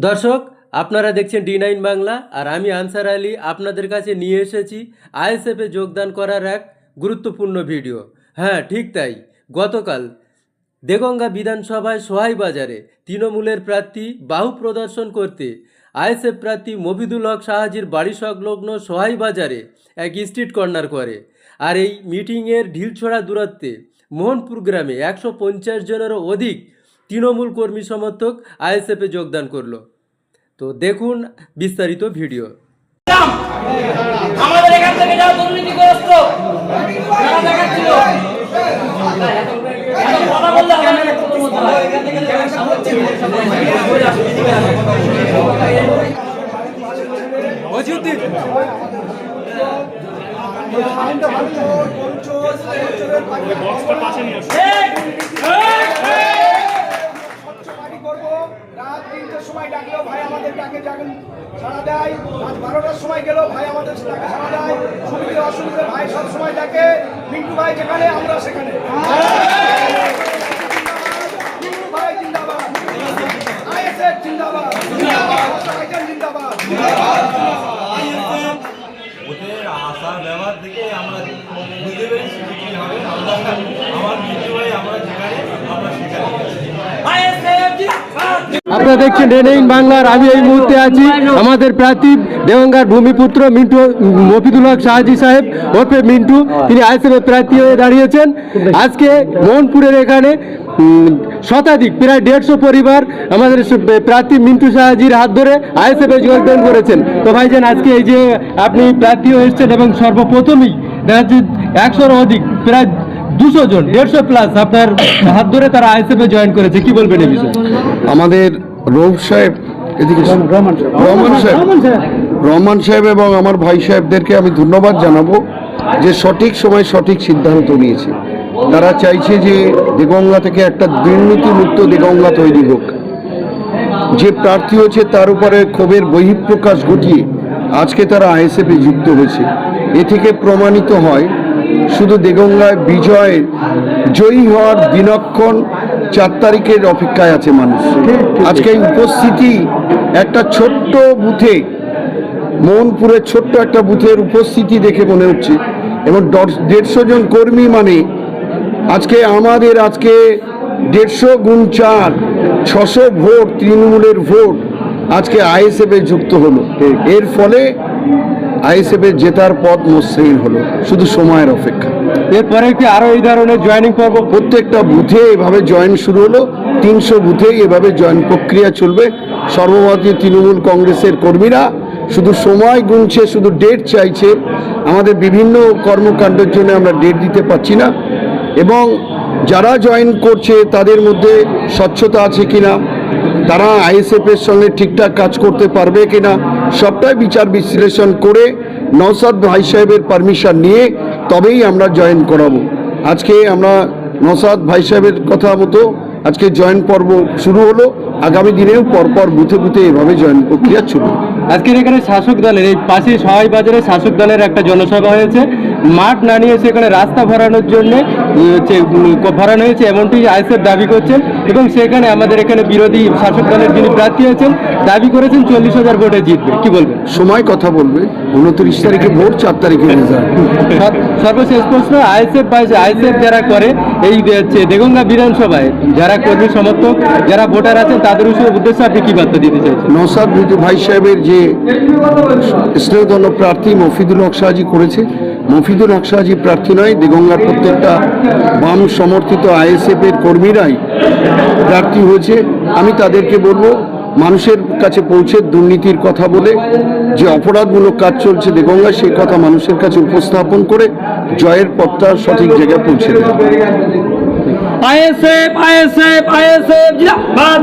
দর্শক, আপনারা দেখছেন D9 বাংলা, আর আমি আনসার আলী আপনাদের কাছে নিয়ে এসেছি আইএসএফে যোগদান করার এক গুরুত্বপূর্ণ ভিডিও। হ্যাঁ, ঠিক তাই। গতকাল দেগঙ্গা বিধানসভায় সোহাই বাজারে তৃণমূলের প্রার্থী বাহু প্রদর্শন করতে আইএসএফ প্রার্থী মফিদুল হক শাহাজির বাড়ি সংলগ্ন সোহাই বাজারে এক স্ট্রিট কর্নার করে। আর এই মিটিংয়ের ঢিলছোড়া দূরত্বে মোহনপুর গ্রামে 150 জনেরও অধিক তৃণমূল কর্মী সমর্থক আইএসএফে যোগদান করলো। তো দেখুন বিস্তারিত ভিডিও। আমাদের এখান থেকে যারা দুর্নীতিগ্রস্ত যারা দেখাচ্ছিল কথা বললে রাত 3টার সময় ডাকলেও ভাই আমাদের ডাকে যাবেন সারা দেয়, রাত 12টার সময় গেলেও ভাই আমাদের ডাকে সারা দেয়। সুবিধে অসুবিধে ভাই সব সময় ডাকে। মিন্টু ভাই যেখানে আমরা সেখানে। মিন্টু ভাই জিন্দাবাদ, আইএসএফ জিন্দাবাদ, জিন্দাবাদ। ওদের আশা ব্যবহার থেকে আমরা বুঝতে পেরেছি যে কি হবে। আমার মিন্টু ভাই আমরা যেখানে আমরা সেখানে। আপনারা দেখছেন D9 বাংলার। আমি এই মুহূর্তে আছি আমাদের প্রার্থী দেগঙ্গার ভূমিপুত্র মফিদুল হক শাহাজি সাহেব ওরফে মিন্টু। তিনি আইএসএফের প্রার্থী হয়ে দাঁড়িয়েছেন। আজকে মোহনপুরের এখানে শতাধিক প্রায় 150 পরিবার আমাদের প্রার্থী মিন্টু শাহাজির হাত ধরে আইএসএফে যোগদান করেছেন। তো ভাইজান, আজকে এই যে আপনি প্রার্থী হয়েছেন এবং সর্বপ্রথমেই দেখা যাচ্ছে 100-র অধিক প্রায় 200 জন 150 প্লাস আপনার হাত ধরে তারা আইএসএফে জয়েন করেছে, কি বলবেন এই বিষয়ে? আমাদের রহমান সাহেব এবং আমার ভাই সাহেবদেরকে আমি ধন্যবাদ জানাবো যে সঠিক সময় সঠিক সিদ্ধান্ত নিয়েছে। তারা চাইছে যে দেগঙ্গা থেকে একটা দুর্নীতিমুক্ত দেগঙ্গা তৈরি হোক। যে প্রার্থী হয়েছে তার উপরে ক্ষোভের বহিঃপ্রকাশ ঘটিয়ে আজকে তারা আইএসএফে যুক্ত হয়েছে। এ থেকে প্রমাণিত হয় শুধু দেগঙ্গায় জয়ী হওয়ার দিনক্ষণ 4 তারিখের অপেক্ষায় আছে মানুষ। আজকে এই উপস্থিতি একটা ছোট্ট বুথে, মোহনপুরের ছোট্ট একটা বুথের উপস্থিতি দেখে মনে হচ্ছে, এবং 150 জন কর্মী মানে আজকে 150 গুণ 4 600 ভোট, তৃণমূলের ভোট আজকে আইএসএফে যুক্ত হলো। এর ফলে আইএসএফের জেতার পথ মসৃণ হলো, শুধু সময়ের অপেক্ষা। এরপরে কি আরো এই ধরনের জয়েনিং পর্ব? প্রত্যেকটা বুথে এভাবে জয়েন শুরু হলো। 300 বুথেই এভাবে জয়েন প্রক্রিয়া চলবে। সর্বভারতীয় তৃণমূল কংগ্রেসের কর্মীরা শুধু সময় গুনছে, শুধু ডেট চাইছে। আমাদের বিভিন্ন কর্মকাণ্ডের জন্য আমরা ডেট দিতে পারছি না, এবং যারা জয়েন করছে তাদের মধ্যে স্বচ্ছতা আছে কিনা, তারা আইএসএফের সঙ্গে ঠিকঠাক কাজ করতে পারবে কিনা, সবটাই বিচার বিশ্লেষণ করে নওশাদ ভাই সাহেবের পারমিশন নিয়ে তবেই আমরা জয়েন করাবো। আজকে আমরা নওশাদ ভাই সাহেবের কথা মতো আজকে জয়েন পর্ব শুরু হলো। আগামী দিনেও পরপর বুথে বুথে এভাবে জয়েন প্রক্রিয়া চলবে। আজকের এখানে শাসক দলের এই পাশে সহাই বাজারে শাসক দলের একটা জনসভা হয়েছে। মাঠ না নিয়ে সেখানে রাস্তা ভরানোর জন্য ভরানো হয়েছে, এমনটি আইএসএফ দাবি করছেন। এবং সেখানে আমাদের এখানে বিরোধী শাসক দলের যিনি প্রার্থী হয়েছেন দাবি করেছেন 40,000 ভোটে জিতবে, কি বলবেন? সময় কথা বলবে। 29 তারিখে ভোট, 4 তারিখে রেজাল্ট। সর্বশেষ প্রশ্ন, আইএসএফ যারা করে এই দেগঙ্গা বিধানসভায় যারা কর্মী সমর্থক যারা ভোটার আছেন তাদের উদ্দেশ্যে আপনি কি বার্তা দিতে চাইছেন? নওশাদ ভাই সাহেবের যে স্নেহধন্য প্রার্থী মফিদুল হক শাহাজি করেছে, মফিদুল হক শাহাজি প্রার্থী নয়, দেগঙ্গার প্রত্যেকটা বাম সমর্থিত আইএসএফের কর্মীরাই প্রার্থী হয়েছে। আমি তাদেরকে বলবো মানুষের কাছে পৌঁছে দুর্নীতির কথা বলে যে অপরাধমূলক কাজ চলছে দেগঙ্গায় সেই কথা মানুষের কাছে উপস্থাপন করে জয়ের পথটা সঠিক জায়গায় পৌঁছে দেয়। আইএসএফ জিন্দাবাদ।